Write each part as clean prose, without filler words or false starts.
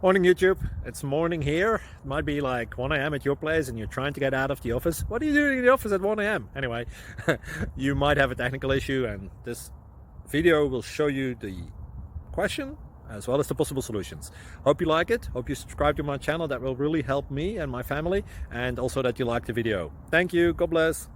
Morning YouTube, it's morning here. It might be like 1 a.m. at your place and you're trying to get out of the office. What are you doing in the office at 1 a.m.? Anyway, you might have a technical issue and this video will show you the question as well as the possible solutions. Hope you like it, hope you subscribe to my channel. That will really help me and my family, and also that you like the video. Thank you, God bless.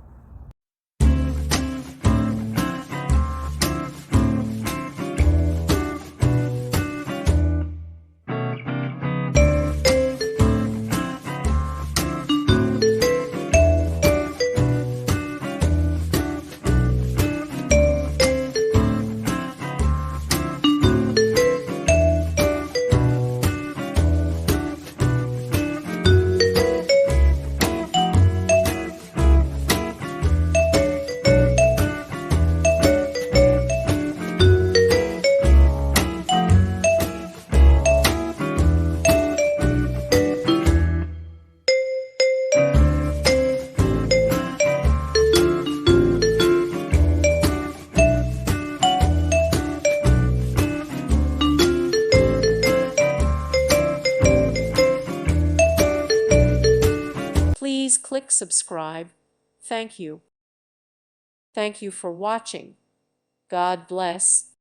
Please click subscribe. Thank you. Thank you for watching. God bless.